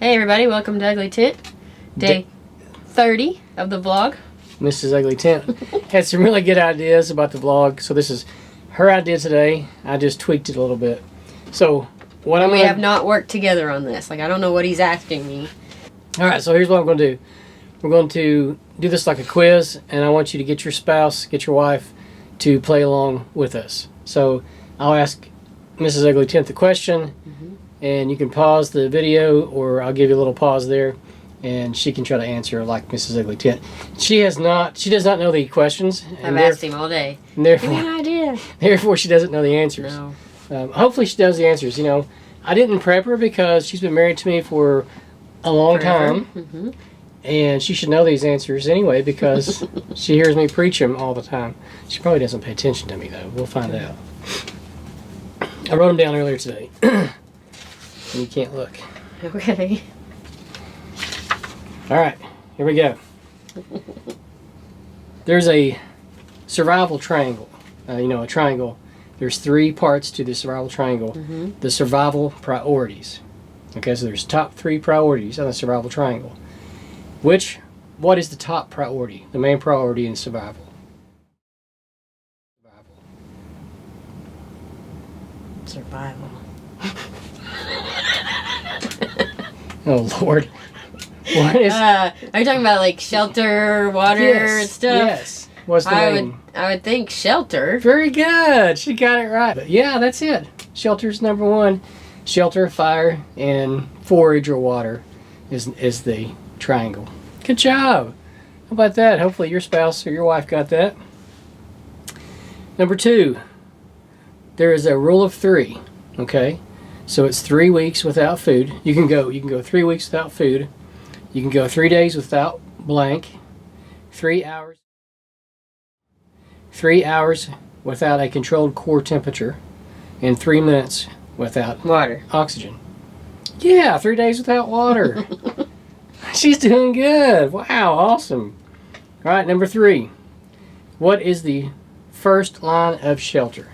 Hey everybody, welcome to Ugly Tent. Day 30 of the vlog. Mrs UglyTent had some really good ideas about the vlog, so this is her idea today. I just tweaked it a little bit. So what we have not worked together on this. Like, I don't know what he's asking me. Alright, so here's what I'm going to do. We're going to do this like a quiz, and I want you to get your spouse, get your wife to play along with us. So I'll ask Mrs UglyTent the question, and you can pause the video, or I'll give you a little pause there, and she can try to answer like Mrs UglyTent. She does not know the questions. I've asked him all day. Give me an idea. Therefore, she doesn't know the answers. No. Hopefully she knows the answers. You know, I didn't prep her because she's been married to me for a long time. And she should know these answers anyway because she hears me preach them all the time. She probably doesn't pay attention to me, though. We'll find out. I wrote them down earlier today. And you can't look. Okay. Alright, here we go. There's a survival triangle. You know, a triangle. There's 3 parts to the survival triangle. The survival priorities. Okay, so there's top 3 priorities on the survival triangle. What is the top priority? The main priority in survival? Survival. Oh, Lord. What is... are you talking about, like, shelter, water, and stuff? Yes. What's the name? I would think shelter. Very good. She got it right. But yeah, that's it. Shelter's number 1. Shelter, fire, and forage or water is the triangle. Good job. How about that? Hopefully your spouse or your wife got that. Number 2. There is a rule of 3. Okay? So it's 3 weeks without food. You can go 3 weeks without food. You can go 3 days without blank. 3 hours. 3 hours without a controlled core temperature. And 3 minutes without water. Oxygen. Yeah, 3 days without water. She's doing good. Wow, awesome. All right, number 3. What is the first line of shelter?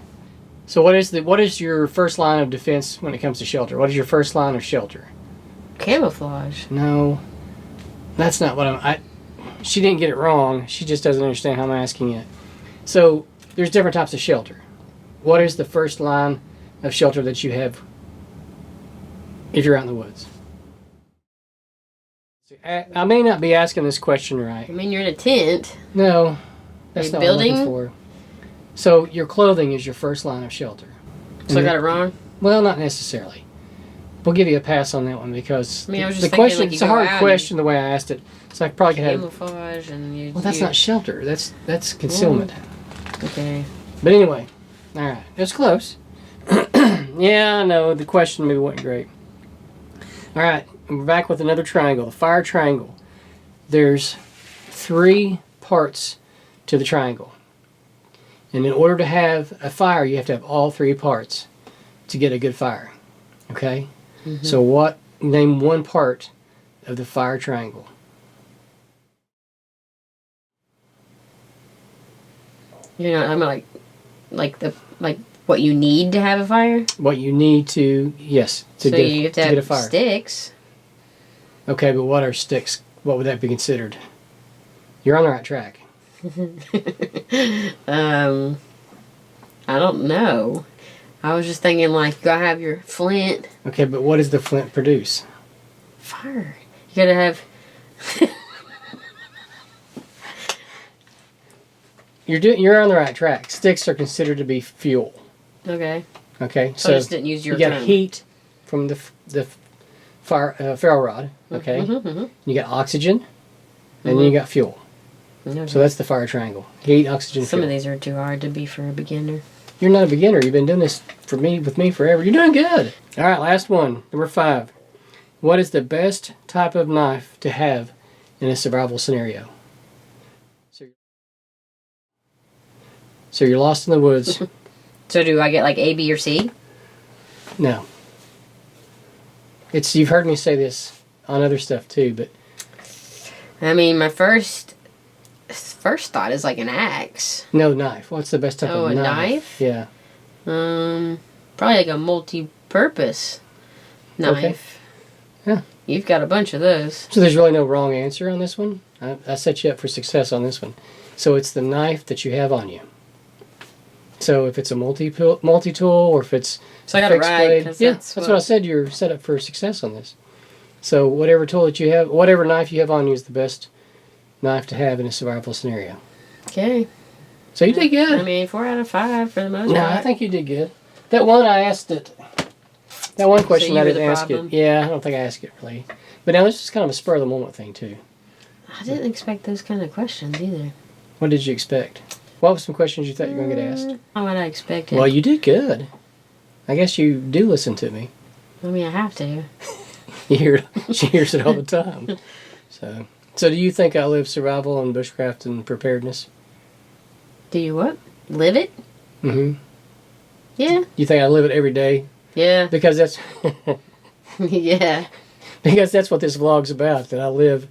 So what is your first line of defense when it comes to shelter? What is your first line of shelter? Camouflage. No, that's not what she didn't get it wrong. She just doesn't understand how I'm asking it. So there's different types of shelter. What is the first line of shelter that you have if you're out in the woods? I may not be asking this question right. I mean, you're in a tent. No, that's not what I'm looking for. So your clothing is your first line of shelter. So I got it wrong? Well, not necessarily. We'll give you a pass on that one because I mean, I was just the thinking, question, like, it's a hard question the way I asked it. So I probably could have camouflage and well, that's not shelter. That's concealment. Okay. But anyway, all right, it's close. Yeah, I know the question maybe wasn't great. All right, we're back with another triangle, the fire triangle. There's 3 parts to the triangle. And in order to have a fire, you have to have all 3 parts to get a good fire. Okay? So name 1 part of the fire triangle. You know, I'm like what you need to have a fire? What you need to, yes, to get a fire. Sticks. Okay, but what are sticks? What would that be considered? You're on the right track. I don't know. I was just thinking, like, you gotta have your flint. Okay, but what does the flint produce? Fire. You gotta have... You're on the right track. Sticks are considered to be fuel. Okay. Okay, so I just didn't use your you got heat from the fire ferro rod. Okay, you got oxygen, and then you got fuel. Okay. So that's the fire triangle. Heat, oxygen, Some fuel. of these are too hard to be for a beginner. You're not a beginner. You've been doing this with me forever. You're doing good. All right, last one. Number 5. What is the best type of knife to have in a survival scenario? So you're lost in the woods. So do I get like A, B, or C? No. You've heard me say this on other stuff too, but I mean, my first thought is like an axe. No, knife. What's the best type of knife? Oh, a knife? Yeah. Probably like a multi-purpose knife. Okay. Yeah. You've got a bunch of those. So there's really no wrong answer on this one. I set you up for success on this one. So it's the knife that you have on you. So if it's a multi-tool or if it's So I got it right. blade, yeah, that's what I said. You're set up for success on this. So whatever tool that you have, whatever knife you have on you is the best knife to have in a survival scenario. Okay. So you did good. I mean, 4 out of 5 for the most No, part. I think you did good. That one I asked it. That one question I didn't ask it. Yeah, I don't think I asked it really. But now this is kind of a spur of the moment thing too. I didn't expect those kind of questions either. What did you expect? What were some questions you thought you were going to get asked? Not what I expected. Well, you did good. I guess you do listen to me. I mean, I have to. She hears it all the time. So do you think I live survival and bushcraft and preparedness? Do you what? Live it? Mm-hmm. Yeah. You think I live it every day? Yeah. Because that's yeah. because that's what this vlog's about. That I live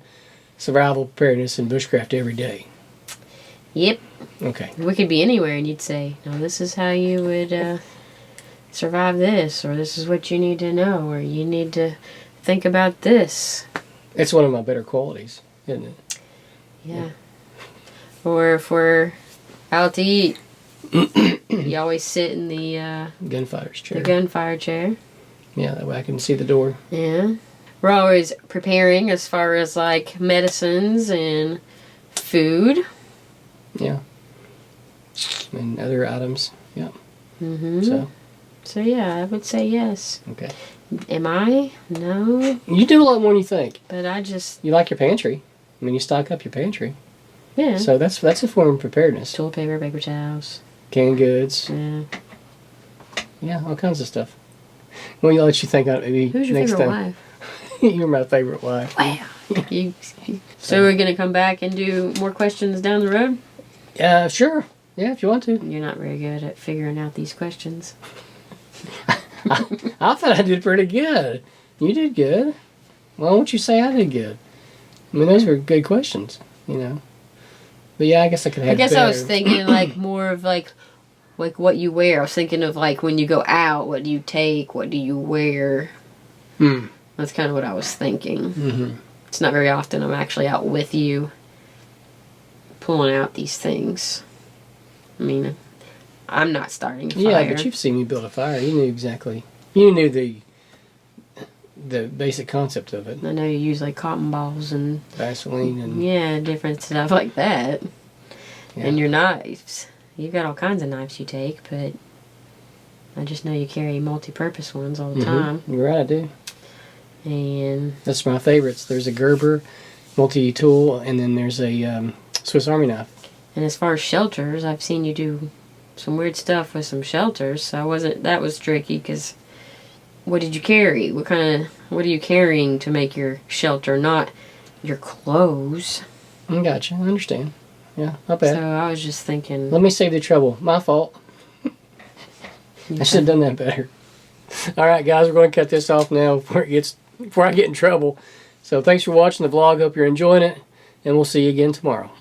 survival, preparedness, and bushcraft every day. Yep. Okay. We could be anywhere and you'd say, no, this is how you would survive this, or this is what you need to know, or you need to think about this. It's one of my better qualities, isn't it? Yeah. Or if we're out to eat, you always sit in the Gunfighter's chair. the gunfire chair. Yeah, that way I can see the door. Yeah. We're always preparing as far as like medicines and food. Yeah. And other items. Yeah. Mm-hmm. So yeah, I would say yes. Okay. Am I? No. You do a lot more than you think. But I just... You like your pantry. I mean, you stock up your pantry. Yeah. So that's a form of preparedness. Toilet paper, paper towels. Canned goods. Yeah. Yeah, all kinds of stuff. Well, I'll let you think on it maybe Who's your next favorite time. wife? You're my favorite wife. Wow. So we're going to come back and do more questions down the road? Yeah, sure. Yeah, if you want to. You're not very good at figuring out these questions. I thought I did pretty good. You did good. Why don't you say I did good? I mean, those were good questions, you know. But yeah, I guess I could have I guess better. I was thinking like more of like what you wear. I was thinking of like when you go out, what do you take? What do you wear? That's kind of what I was thinking. Mm-hmm. It's not very often I'm actually out with you pulling out these things. I mean, I'm not starting a fire. Yeah, but you've seen me build a fire. You knew exactly. You knew the basic concept of it. I know you use like cotton balls and Vaseline and yeah, different stuff like that. Yeah. And your knives. You've got all kinds of knives you take, but I just know you carry multi-purpose ones all the time. You're right, I do. And That's my favorites. There's a Gerber multi-tool, and then there's a Swiss Army knife. and as far as shelters, I've seen you do some weird stuff with some shelters. So that was tricky because what did you carry? What are you carrying to make your shelter, not your clothes? I gotcha. I understand. Yeah, not bad. So I was just thinking... Let me save the trouble. My fault. I should have done that better. All right, guys, we're going to cut this off now before I get in trouble. So thanks for watching the vlog. Hope you're enjoying it, and we'll see you again tomorrow.